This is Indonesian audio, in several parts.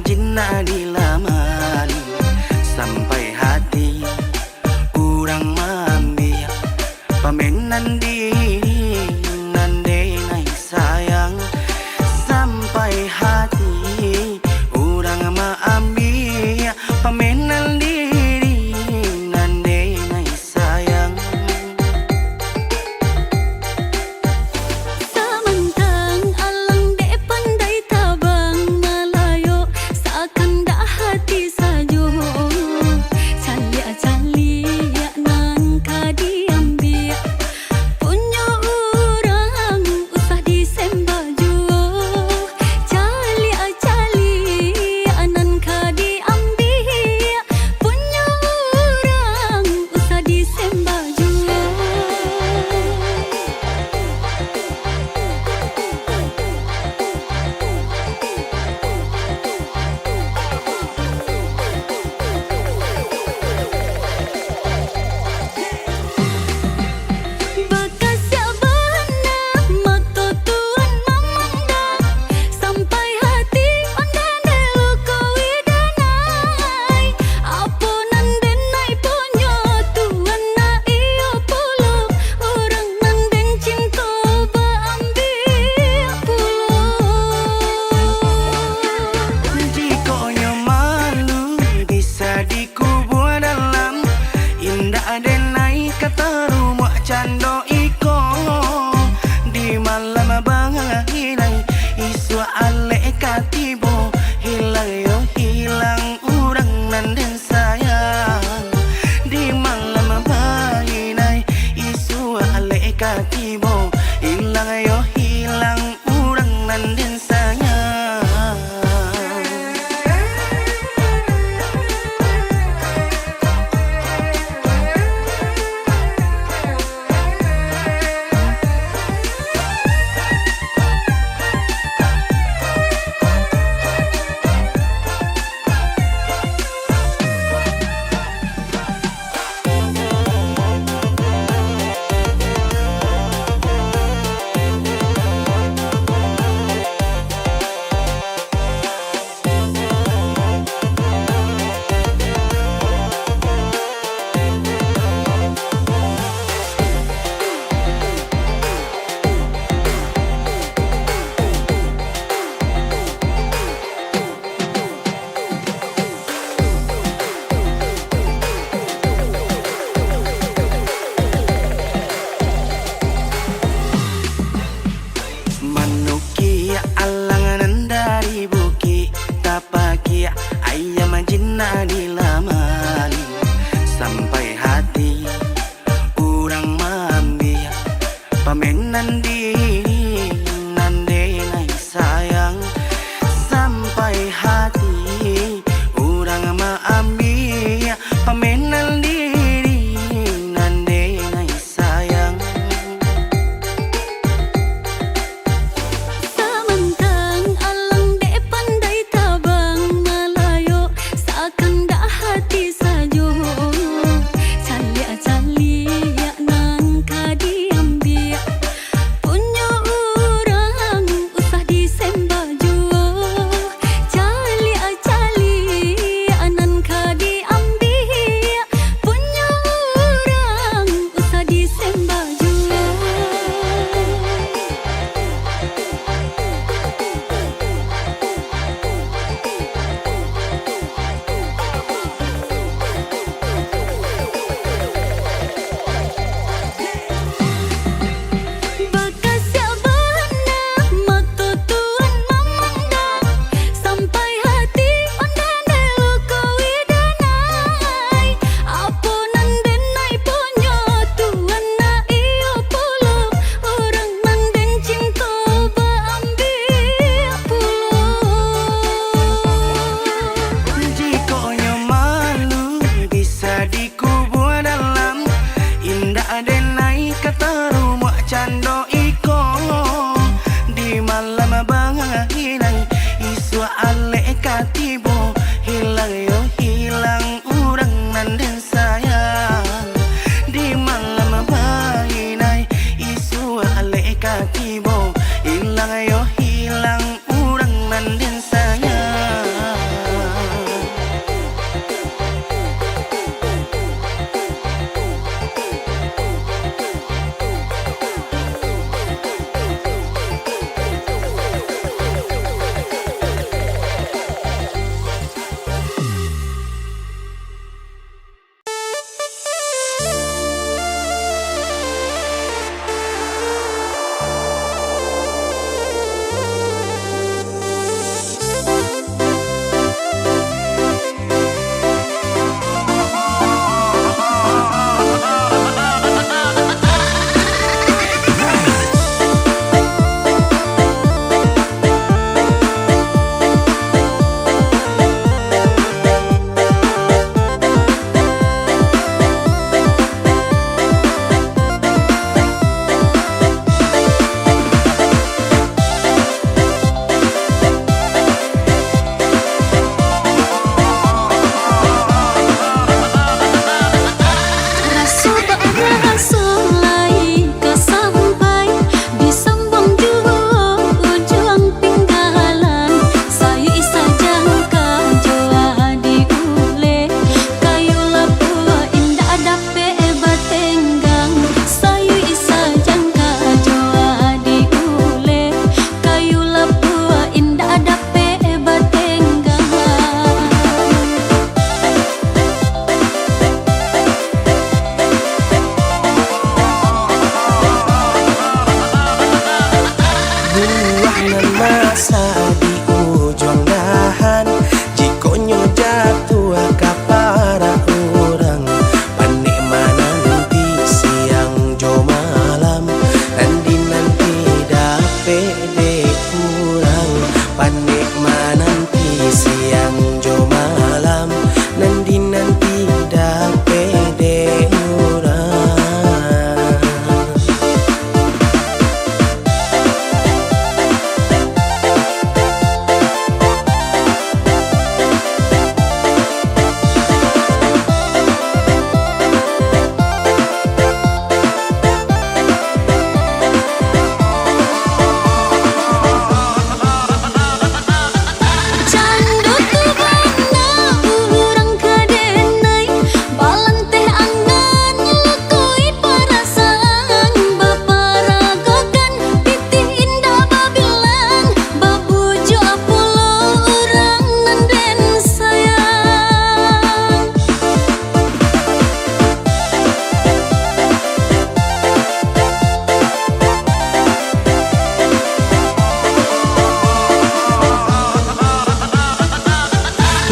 janjina dilamani sampai hati urang mambiak pamenan diri nande nai sayang sampai hati urang maambiak pamenan diri nande nai sayang. Samantang alang de pandai tabang malayo seakan dah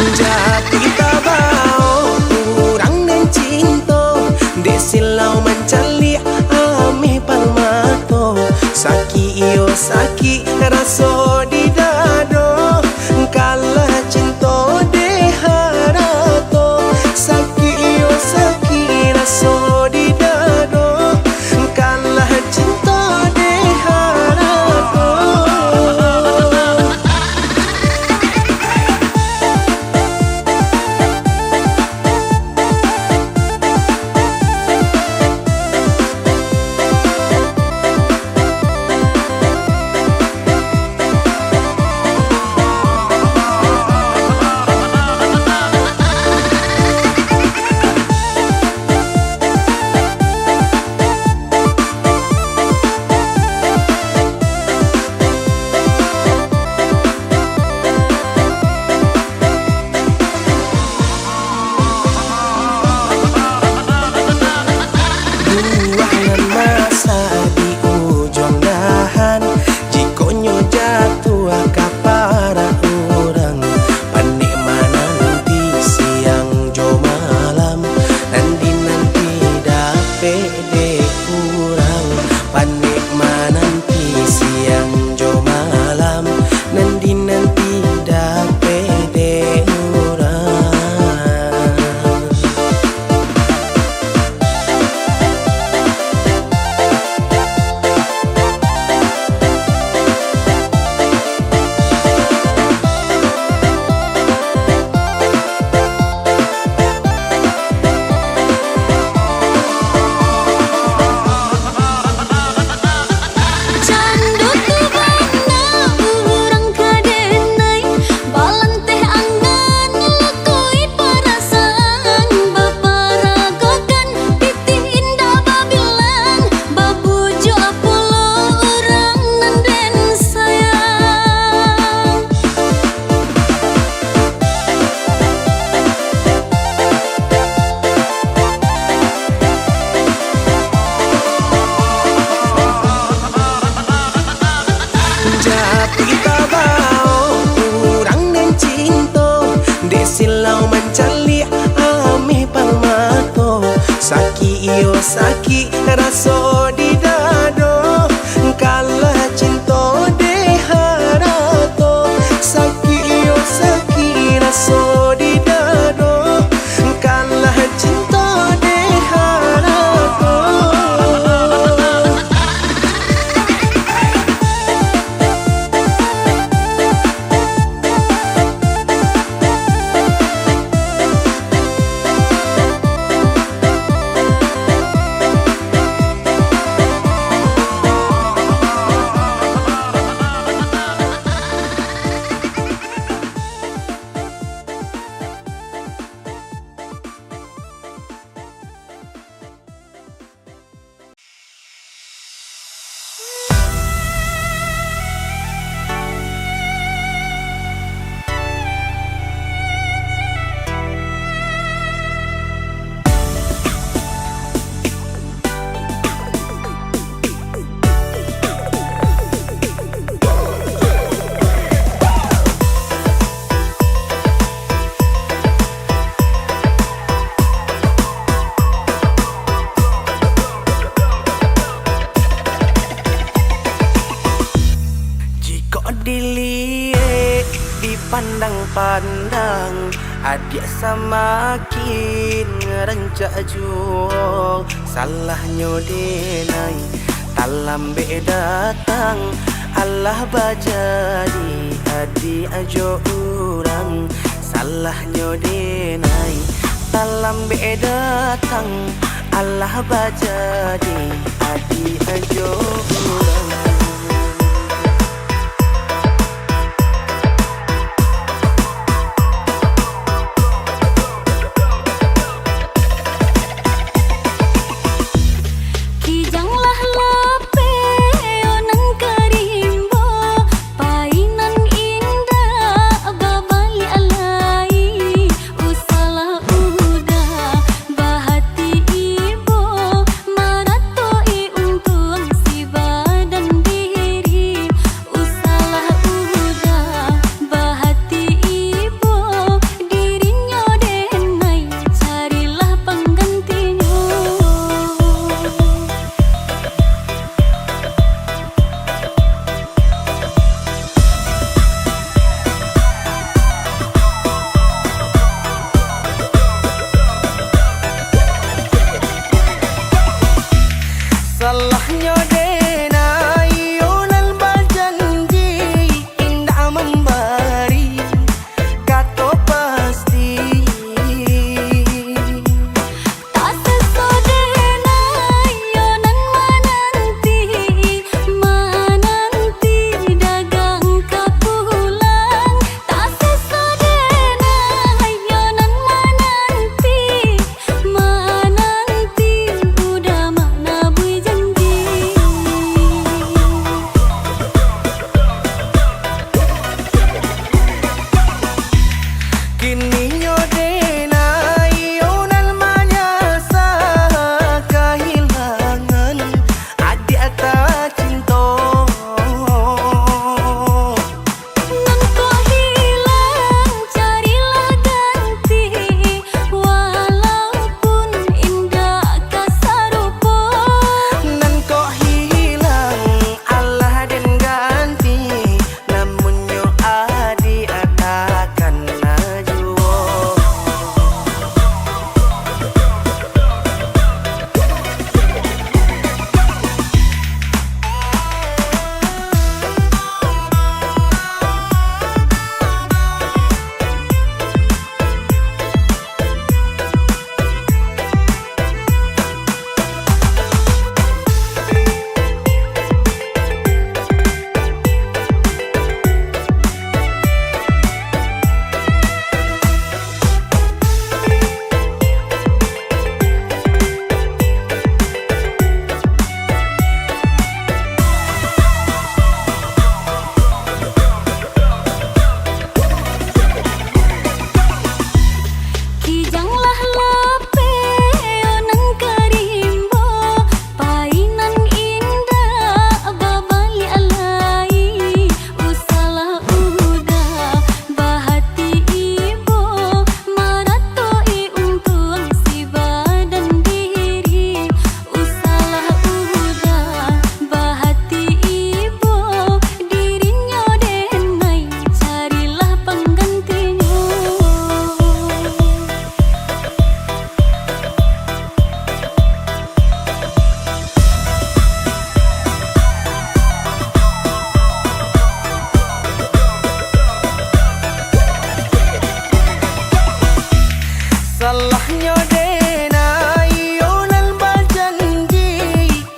Jadi tabao kurang dan cinta de silau mencali ami palmato saki iyo saki raso di dado kalah cinta de harato saki iyo saki raso di dado kalah cinta de harato. Saki raso di dado kalah cinta de harato saki iyo saki raso di dado kalah cinta de harato. Pandang-pandang adik semakin ngerancak jual salahnya denai talam be datang Allah bajadi adik ajo urang salahnya denai talam be datang Allah bajadi adik ajo urang. Bahati ibu marato i untung si badan Kini nyodena ionan manyasa kehilangan adik tak cinta. Nan kau hilang carilah ganti, walaupun indah kasarupa. Nan kau hilang Allah dan ganti, namun yo adik takkan najwa. Kijanglah lape onan karimbo, painan indah babali alai. Usalah udah bahati ibu, maratoi untung si badan diri. Usalah udah bahati ibu, dirinya denai carilah penggantinya. Salahnya dena ionan berjanji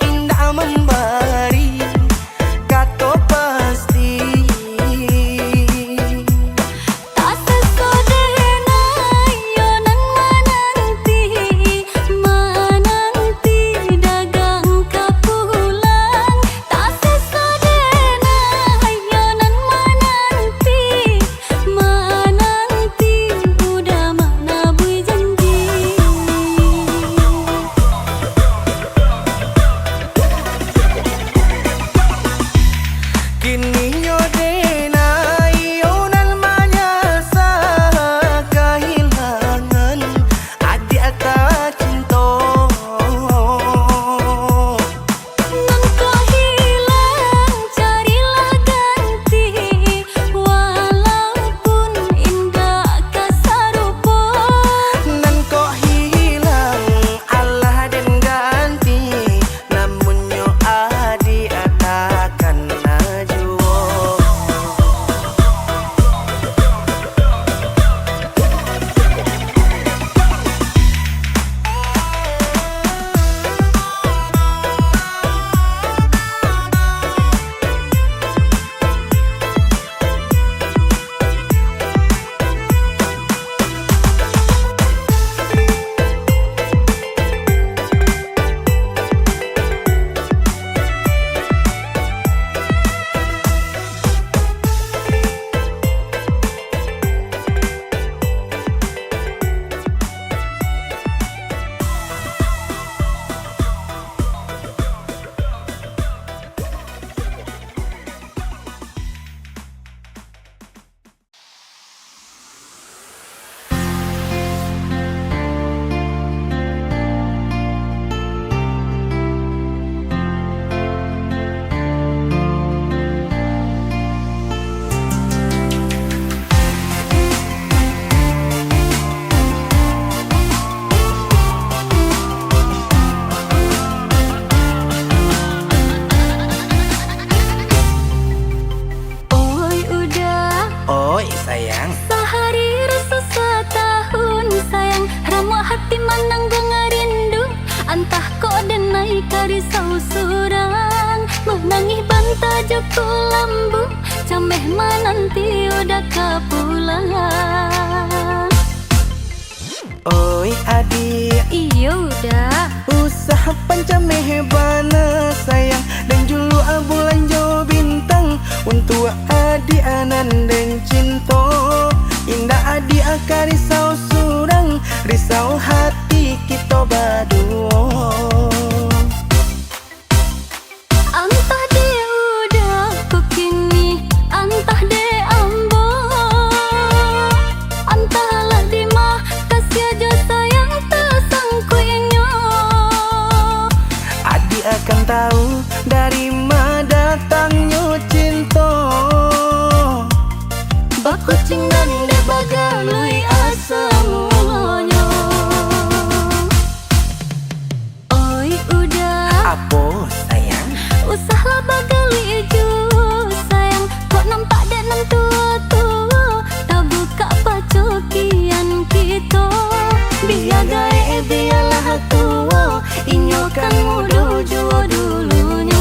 indah memberi kata pasti. Tak sesodena yonan menanti dagang kepulang. Tak sesodena yonan menanti udah mana bui janji. Kini nyodena ionan manyasa kehilangan adik tak cinta. Nan kau hilang carilah ganti, walaupun indah kasarupa. Nan kau hilang Allah dan ganti, namun yo adik takkan najwa. Oi udah Oi sayang, sehari rasa setahun sayang, ramah hati menanggung rindu. Antah kok denai karisau surang, menangis banta joko lambu, cameh menanti udah kepulangan. oi adik, Iya udah usaha pancameh bana sayang, dan julu bulan jo bintang untuk adik anan dan cinta. Indah adik akan risau surang, risau hati kita berdua. Antah dia udah kekini, antah dia ambo, antahlah di mah kasih aja sayang tersangkuinya. Adik akan tahu dari mana datangnya cinta, Bak kucing dan dia bagalui asa mulanya. Oi udah, apa sayang? usahlah bagali ju sayang, kok nampak dek nan tua-tua, tak buka pacokian kita. Biar gae biarlah tua, inyo kan muda jua dulunya.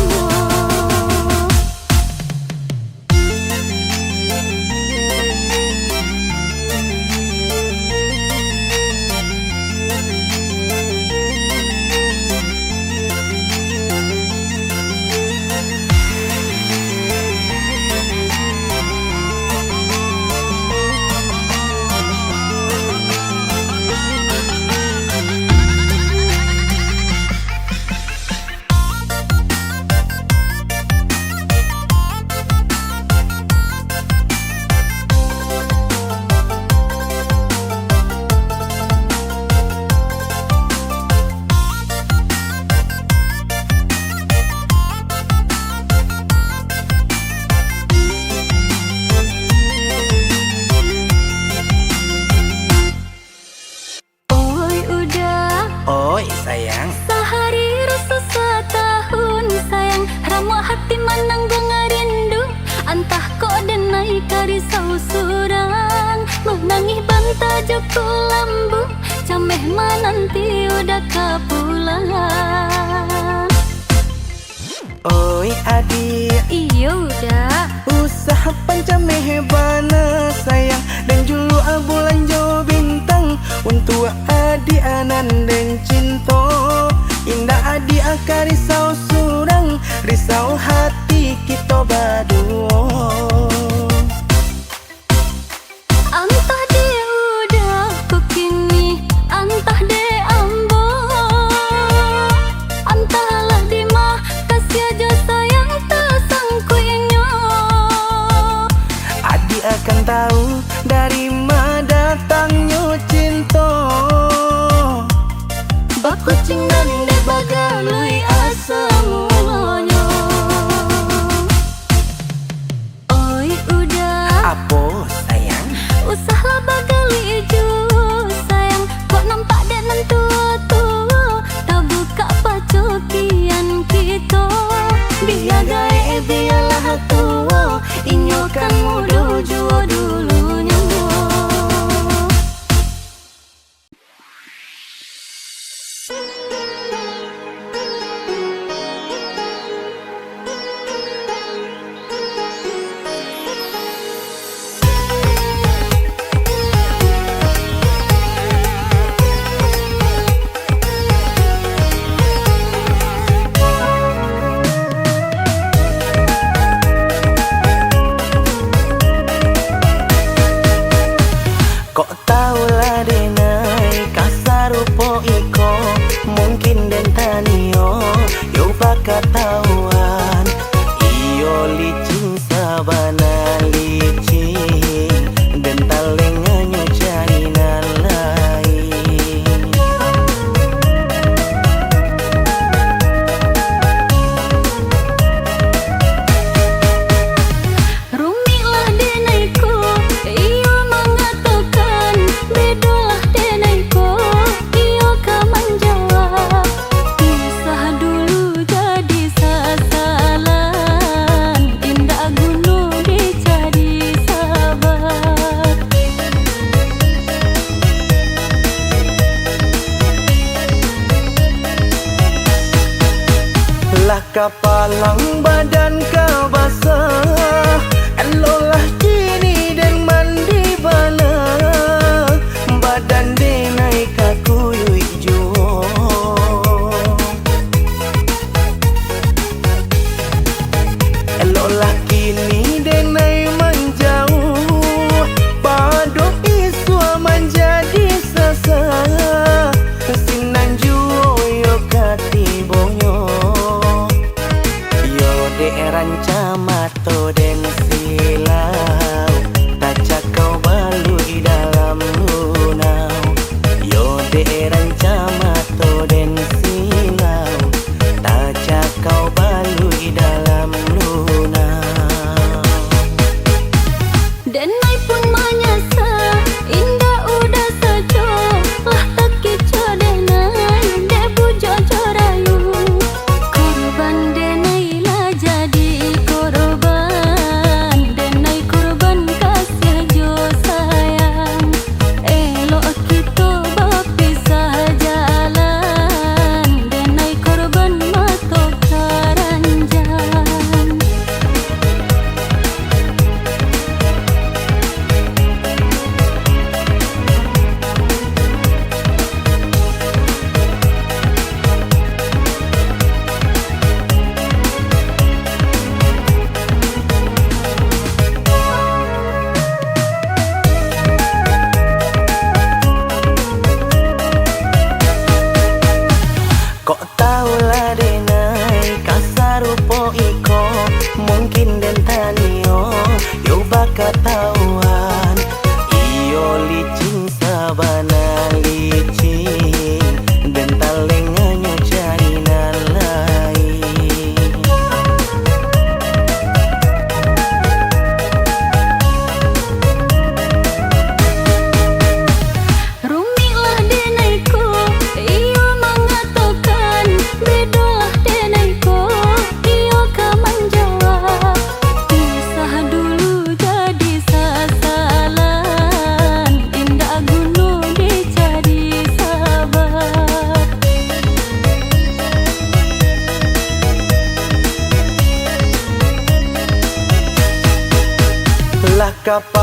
Oi sayang, Sehari rasa setahun sayang, ramu hati manang gua ngerindu. Antah kok denai karisau surang, menangis banta joko lambu, cameh mananti udah kepulangan. oi adik, Iya udah, usaha pancameh bana sayang, dan julu bulan jo bintang untuk adik anan dan cinta. Indah adik akan risau surang, risau hati kita berdua. antah dia udah kekini, antah dia ambo, antahlah di mah kasih aja sayang tersangkuinya. Adik akan tahu dari mana datangnya cinta, Bak kucing dan dia bagalui asa mulanya. Oi udah, apa sayang? usahlah bagali ju sayang, kok nampak dek nan tua-tua, tak buka pacokian kita. Biar gae biarlah tua, inyo kan muda jua dulunya. Kok tahulah denai kasar rupo iko, mungkin den tanio yo bakat tawan. Iyo licin sabana licin, dan talenganyo jalinan lain. Rumilah denaiku, iyo mengatakan, bedalah denaiku, iyo kan menjawab. Kisah dulu jadi sasalan, indah gunung dicari sahabat. Lah kapalang badan kau basah, elolah kini dan mandi bana, badan denai kaku yui juo. Elolah kini denai menjauh, padu isu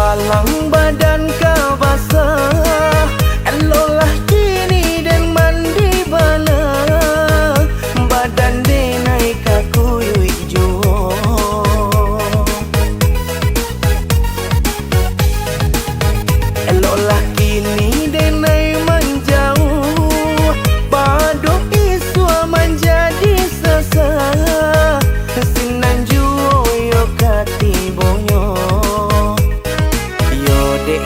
Balang badan kau basah, eloklah kini dan mandi bala. Badan de naik kaku hijau. Eloklah kini dan naik menjauh. Baduk isua menjadi sesah. Sinan juo yo kati bonyo. Yo de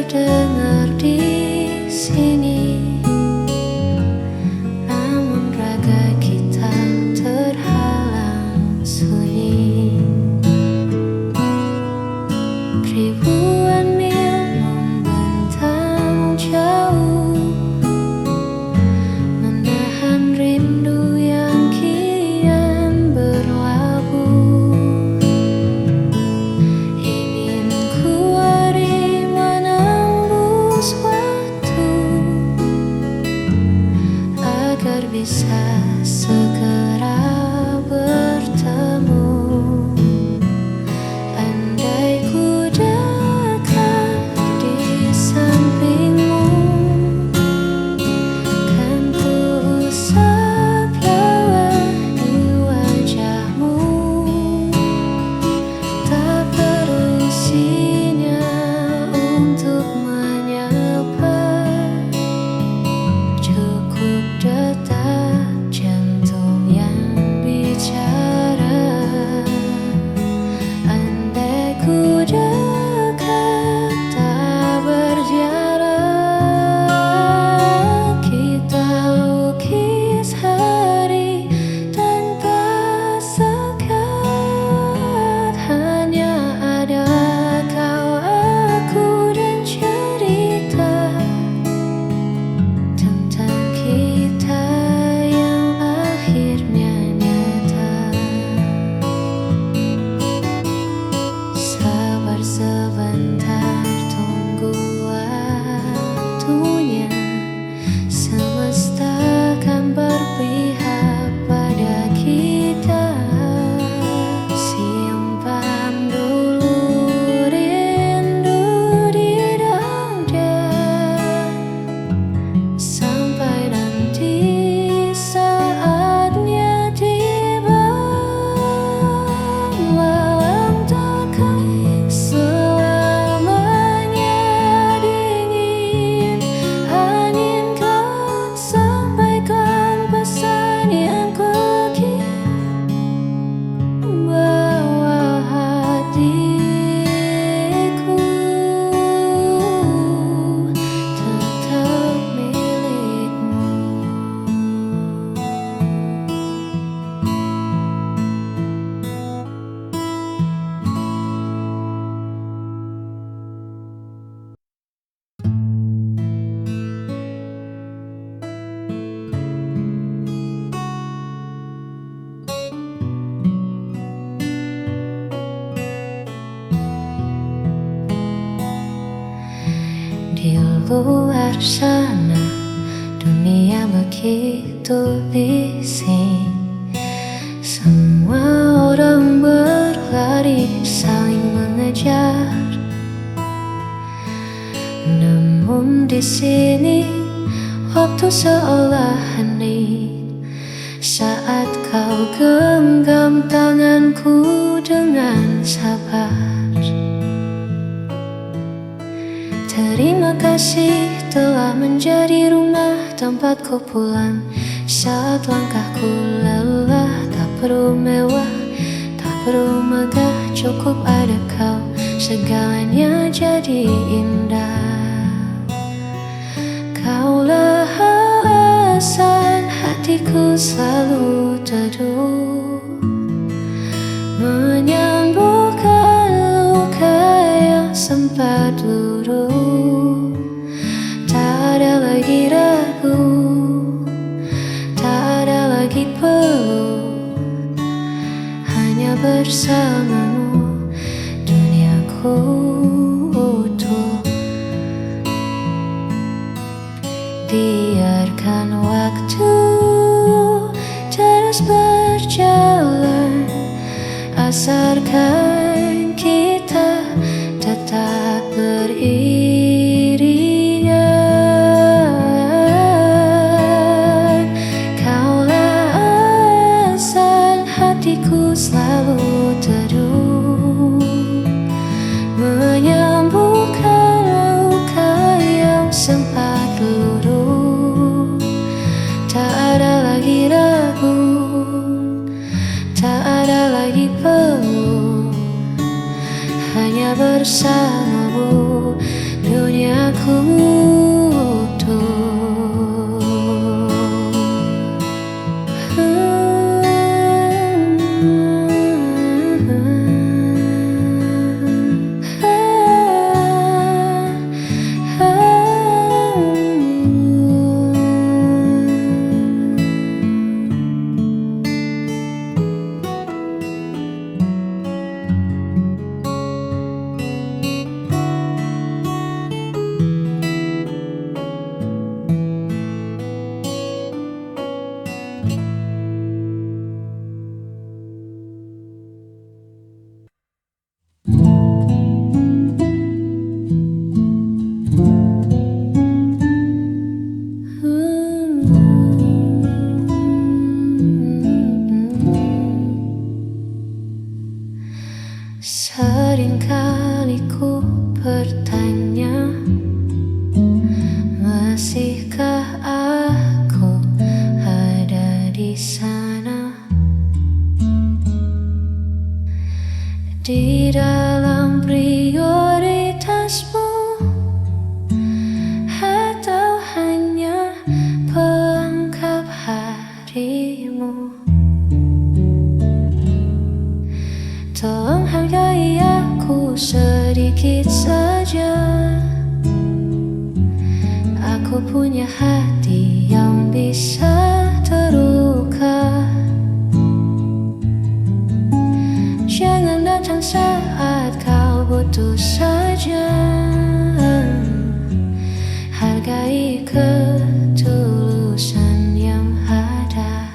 terdengar di sini, namun raga kita terhalang sunyi. Ribuan mil membentang jauh, menahan rindu yang kian berlabuh. Ingin ku lari menembus waktu agar bisa segera bertemu. Andai ku dekat di sampingmu, kan ku usap lelah di wajahmu. Tak perlu sinyal untuk menyapa, cukup detak jantung yang bicara. Andai ku dekat tak berjarak, kita lukis hari tanpa sekat. Hanya ada kau, aku, dan cerita tentang kita yang akhirnya nyata. Sabar sebentar, tunggu waktunya. Semesta akan berpihak pada kita. Simpan dulu rindu di dada, sampai nanti saatnya tiba. Walau takkan selamanya dingin, angin kan sampaikan pesan yang ku kirim, bawa hatiku tetap milikmu. Di luar sana dunia begitu bising, semua orang berlari saling mengejar. Namun di sini waktu seolah hening saat kau genggam tanganku dengan sabar. Terima kasih telah menjadi rumah tempatku pulang saat langkahku lelah. Tak perlu mewah, tak perlu megah, cukup ada kau, segalanya jadi indah. Kaulah alasan hatiku selalu teduh, menyembuhkan luka yang sempat luruh. Tak ada lagi ragu, tak ada lagi perlu, hanya bersamamu duniaku utuh. Biarkan waktu terus berjalan, asarkan kita tetap beriringan. Kaulah alasan hatiku selalu teduh, menyembuhkan luka yang sempat luruh. Tak ada lagi ragu, tak ada lagi perlu, punya hati yang bisa terluka. Jangan datang saat kau butuh saja. Hargai ketulusan yang ada.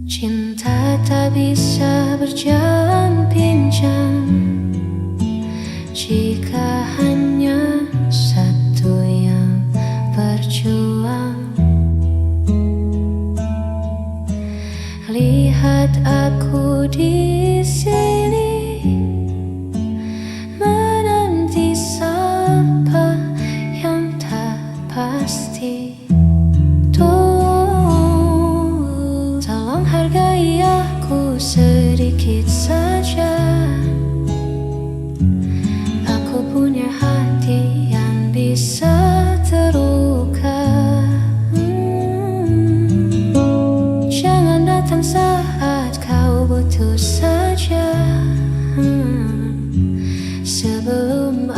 Cinta tak bisa berjalan pincang jika hanya satu yang berjuang. Lihat aku di sini menanti siapa yang tak pasti. Tolong hargai aku sedikit saja. Aku punya hati yang bisa terluka. Jangan datang saat kau butuh saja. Sebelum